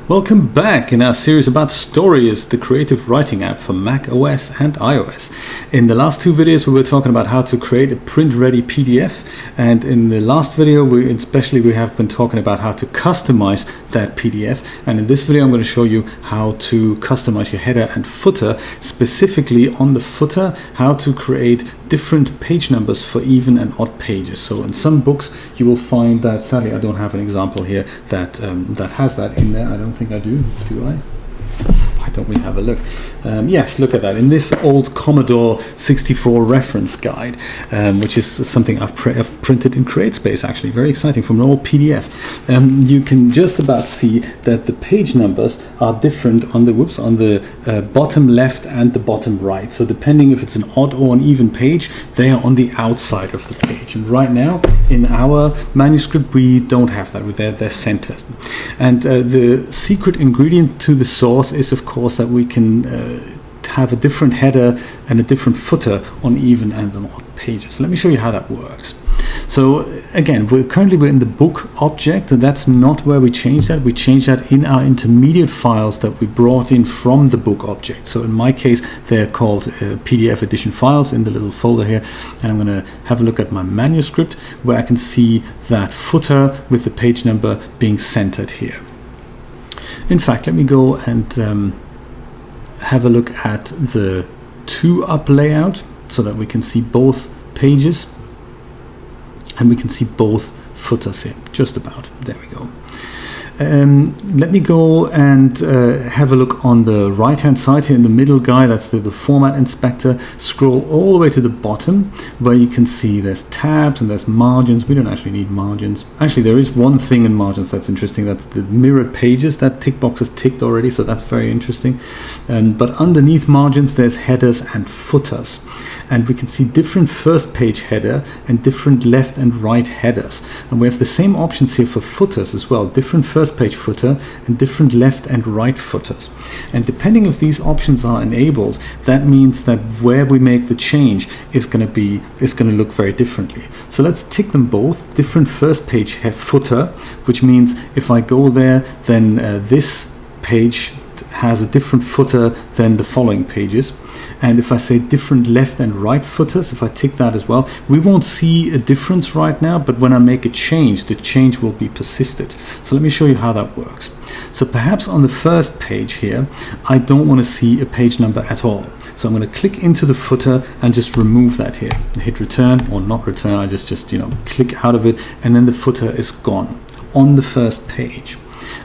Welcome back in our series about Storyist, the creative writing app for Mac OS and iOS. In the last two videos we were talking about how to create a print-ready PDF, and in the last video we have been talking about how to customize that PDF, and in this video I'm going to show you how to customize your header and footer, specifically on the footer, how to create different page numbers for even and odd pages. So in some books you will find that, sadly I don't have an example here that has that in there. I don't think I do I? Why don't we have a look? Yes, look at that. In this old Commodore 64 reference guide, which is something I've printed in CreateSpace, actually, very exciting, from an old PDF. You can just about see that the page numbers are different on the bottom left and the bottom right. So depending if it's an odd or an even page, they are on the outside of the page. And right now, in our manuscript, we don't have that. They're centered. And the secret ingredient to the sauce is, of course, that we can have a different header and a different footer on even and on odd pages. Let me show you how that works. So again, we're in the book object, and that's not where we change that. We change that in our intermediate files that we brought in from the book object. So in my case, they're called PDF edition files in the little folder here. And I'm going to have a look at my manuscript where I can see that footer with the page number being centered here. In fact, let me go and have a look at the 2-up layout so that we can see both pages and we can see both footers here, just about. There we go. Let me go and have a look on the right hand side here in the middle guy. That's the format inspector. Scroll all the way to the bottom where you can see there's tabs and there's margins. We don't actually need margins. Actually, there is one thing in margins that's interesting. That's the mirrored pages. That tick box is ticked already, so that's very interesting. But underneath margins there's headers and footers, and we can see different first page header and different left and right headers, and we have the same options here for footers as well. Different first page footer and different left and right footers, and depending if these options are enabled, that means that where we make the change is going to look very differently. So let's tick them both. Different first page footer, which means if I go there, then this page has a different footer than the following pages. And if I say different left and right footers, if I tick that as well, we won't see a difference right now, but when I make a change, the change will be persisted. So let me show you how that works. So perhaps on the first page here, I don't want to see a page number at all. So I'm going to click into the footer and just remove that here. Hit return, or not return, I just click out of it, and then the footer is gone on the first page.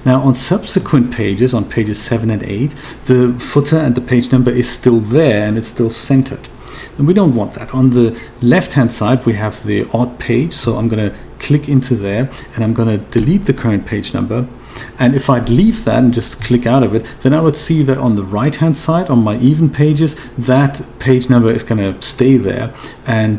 Now on subsequent pages, on pages 7 and 8, the footer and the page number is still there and it's still centered. And we don't want that. On the left hand side we have the odd page, so I'm going to click into there and I'm going to delete the current page number. And if I'd leave that and just click out of it, then I would see that on the right hand side, on my even pages, that page number is going to stay there, and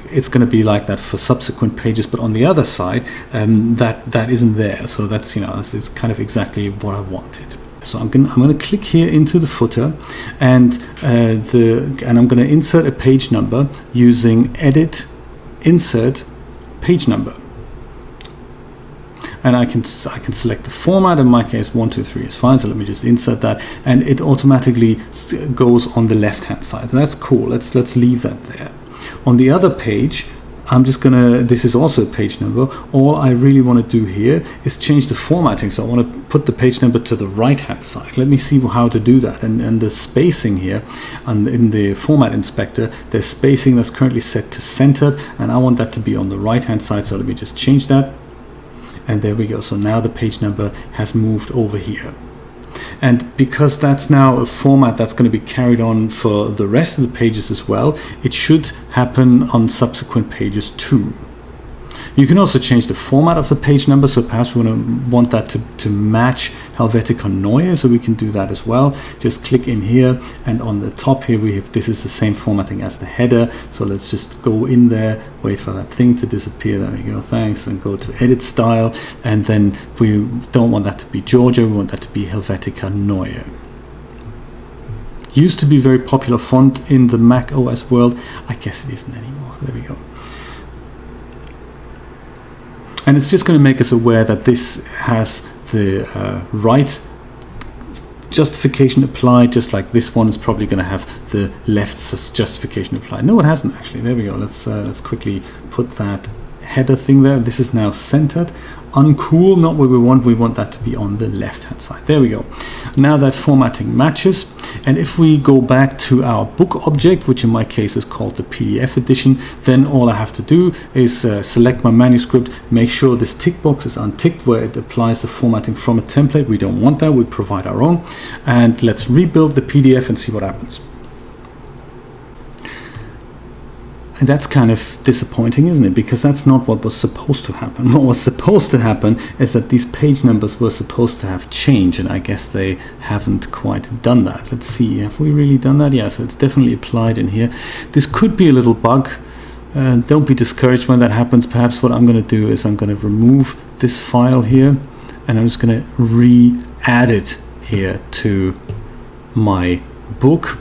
it's going to be like that for subsequent pages. But on the other side, that isn't there. So that's that's kind of exactly what I wanted. So I'm going to click here into the footer, and I'm going to insert a page number using Edit, Insert, Page Number. And I can select the format. In my case, 1, 2, 3 is fine. So let me just insert that, and it automatically goes on the left hand side. So that's cool. Let's leave that there. On the other page, I'm just gonna, this is also a page number. All I really want to do here is change the formatting. So I want to put the page number to the right hand side. Let me see how to do that. And the spacing here, and in the format inspector, there's spacing that's currently set to centered, and I want that to be on the right hand side. So let me just change that. And there we go. So now the page number has moved over here. And because that's now a format that's going to be carried on for the rest of the pages as well, it should happen on subsequent pages too. You can also change the format of the page number, so perhaps we want that to match Helvetica Neue, so we can do that as well. Just click in here, and on the top here this is the same formatting as the header, so let's just go in there, wait for that thing to disappear, there we go, thanks, and go to edit style, and then we don't want that to be Georgia, we want that to be Helvetica Neue. Used to be a very popular font in the Mac OS world. I guess it isn't anymore. There we go. And it's just going to make us aware that this has the right justification applied, just like this one is probably going to have the left justification applied. No, it hasn't actually. There we go. Let's quickly put that header thing there. This is now centered. Uncool, not what we want. We want that to be on the left hand side. There we go. Now that formatting matches, and if we go back to our book object, which in my case is called the PDF edition, then all I have to do is select my manuscript, make sure this tick box is unticked where it applies the formatting from a template. We don't want that, we provide our own. And let's rebuild the PDF and see what happens. And that's kind of disappointing, isn't it? Because that's not what was supposed to happen. What was supposed to happen is that these page numbers were supposed to have changed, and I guess they haven't quite done that. Let's see, have we really done that? Yeah, so it's definitely applied in here. This could be a little bug. Don't be discouraged when that happens. Perhaps what I'm going to do is I'm going to remove this file here, and I'm just going to re-add it here to my book.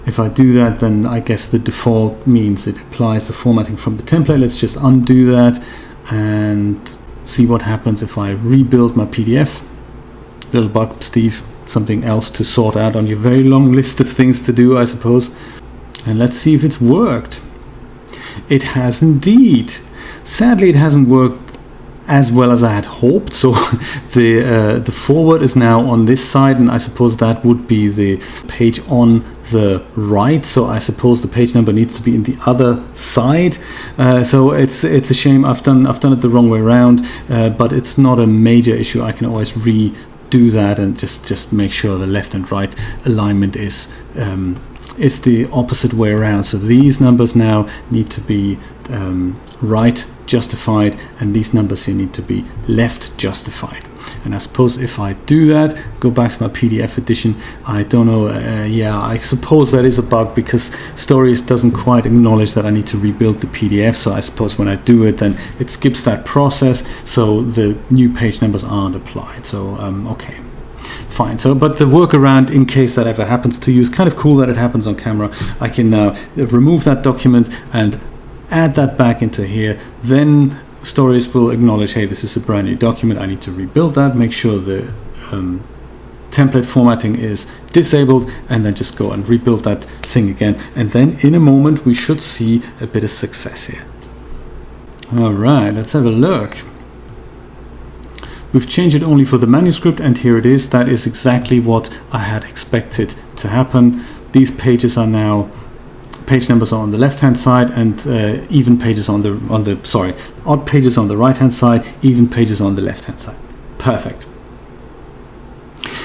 If I do that, then I guess the default means it applies the formatting from the template. Let's just undo that and see what happens if I rebuild my PDF. Little bug, Steve, something else to sort out on your very long list of things to do, I suppose. And let's see if it's worked. It has indeed. Sadly, it hasn't worked as well as I had hoped. So the forward is now on this side, and I suppose that would be the page on the right. So I suppose the page number needs to be in the other side. So it's a shame. I've done it the wrong way around, but it's not a major issue. I can always redo that and just make sure the left and right alignment is the opposite way around. So these numbers now need to be right justified, and these numbers here need to be left justified. And I suppose if I do that, go back to my PDF edition, I don't know, yeah, I suppose that is a bug because Storyist doesn't quite acknowledge that I need to rebuild the PDF. So I suppose when I do it, then it skips that process, so the new page numbers aren't applied. So okay, fine. So, but the workaround, in case that ever happens to you, is kind of cool that it happens on camera. I can now remove that document and add that back into here. Then Storyist will acknowledge, hey, this is a brand new document, I need to rebuild that, make sure the template formatting is disabled, and then just go and rebuild that thing again. And then in a moment we should see a bit of success here. All right, let's have a look. We've changed it only for the manuscript, and here it is. That is exactly what I had expected to happen. These pages are now, page numbers are on the left hand side, and even pages on the odd pages on the right hand side, even pages on the left hand side. Perfect.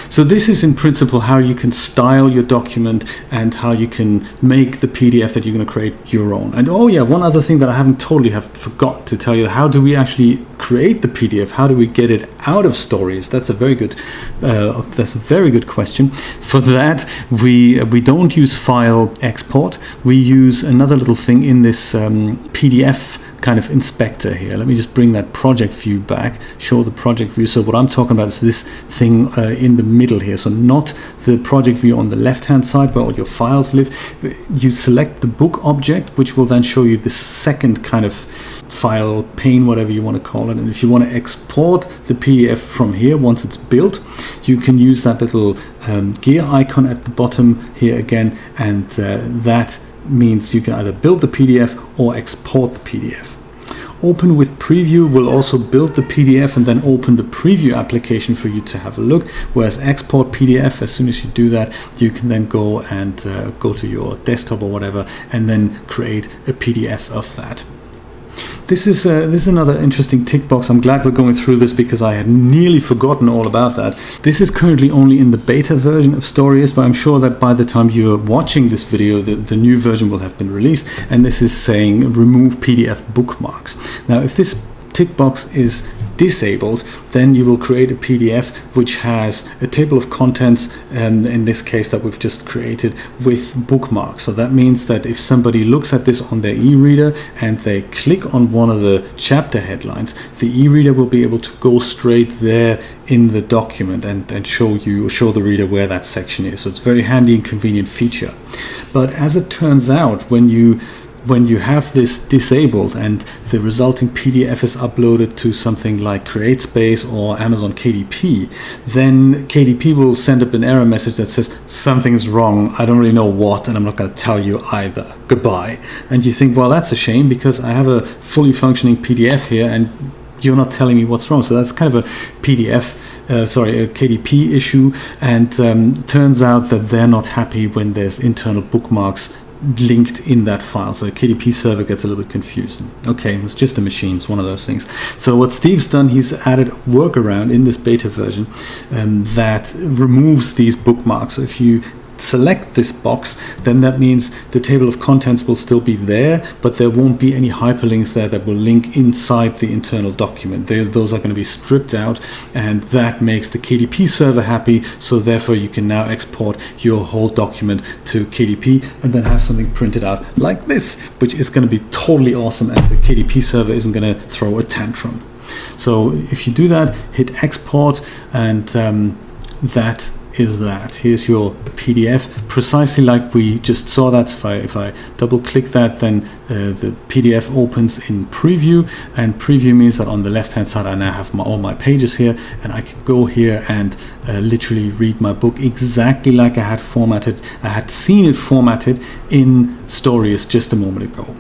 So this is in principle how you can style your document and how you can make the PDF that you're going to create your own. And oh yeah, one other thing that I haven't totally forgot to tell you: how do we actually create the PDF? How do we get it out of Storyist? That's a very good question. For that, we don't use file export. We use another little thing in this PDF kind of inspector here. Let me just bring that project view back, show the project view. So what I'm talking about is this thing in the middle here. So not the project view on the left hand side where all your files live. You select the book object, which will then show you this second kind of file pane, whatever you want to call it. And if you want to export the PDF from here once it's built, you can use that little gear icon at the bottom here again, and that means you can either build the PDF or export the PDF. Open with preview will also build the PDF and then open the preview application for you to have a look, whereas export PDF, as soon as you do that, you can then go and go to your desktop or whatever and then create a PDF of that. This is another interesting tick box. I'm glad we're going through this because I had nearly forgotten all about that. This is currently only in the beta version of Storyist, but I'm sure that by the time you're watching this video, the new version will have been released. And this is saying remove PDF bookmarks. Now, if this tick box is disabled, then you will create a PDF which has a table of contents, in this case that we've just created, with bookmarks. So that means that if somebody looks at this on their e-reader and they click on one of the chapter headlines, the e-reader will be able to go straight there in the document and show the reader where that section is. So it's a very handy and convenient feature. But as it turns out, when you when you have this disabled and the resulting PDF is uploaded to something like CreateSpace or Amazon KDP, then KDP will send up an error message that says something's wrong, I don't really know what, and I'm not going to tell you either, goodbye. And you think, well, that's a shame because I have a fully functioning PDF here and you're not telling me what's wrong. So that's kind of a KDP issue, and turns out that they're not happy when there's internal bookmarks linked in that file. So the KDP server gets a little bit confused. Okay, it's just a machine, it's one of those things. So what Steve's done, he's added a workaround in this beta version that removes these bookmarks. So if you select this box, then that means the table of contents will still be there, but there won't be any hyperlinks there that will link inside the internal document. Those are going to be stripped out, and that makes the KDP server happy. So therefore you can now export your whole document to KDP and then have something printed out like this, which is going to be totally awesome, and the KDP server isn't going to throw a tantrum. So if you do that, hit export, and that is that. Here's your PDF, precisely like we just saw that. So if I double click that, then the PDF opens in preview, and preview means that on the left hand side I now have all my pages here, and I can go here and literally read my book exactly like I had seen it formatted in Storyist just a moment ago.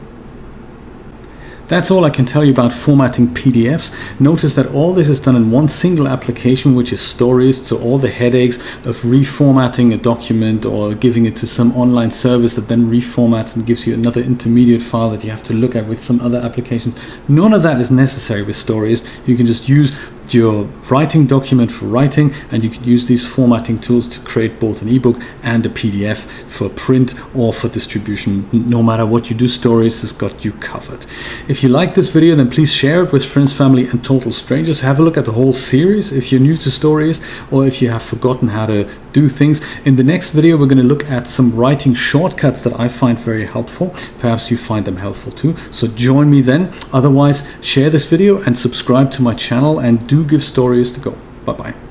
That's all I can tell you about formatting PDFs. Notice that all this is done in one single application, which is Storyist, so all the headaches of reformatting a document or giving it to some online service that then reformats and gives you another intermediate file that you have to look at with some other applications, none of that is necessary with Storyist. You can just use your writing document for writing, and you can use these formatting tools to create both an ebook and a PDF for print or for distribution. No matter what you do, Storyist has got you covered. If you like this video, then please share it with friends, family, and total strangers. Have a look at the whole series if you're new to Storyist, or if you have forgotten how to do things. In the next video, we're going to look at some writing shortcuts that I find very helpful. Perhaps you find them helpful too. So join me then. Otherwise, share this video and subscribe to my channel, and do give Storyist a go. Bye-bye.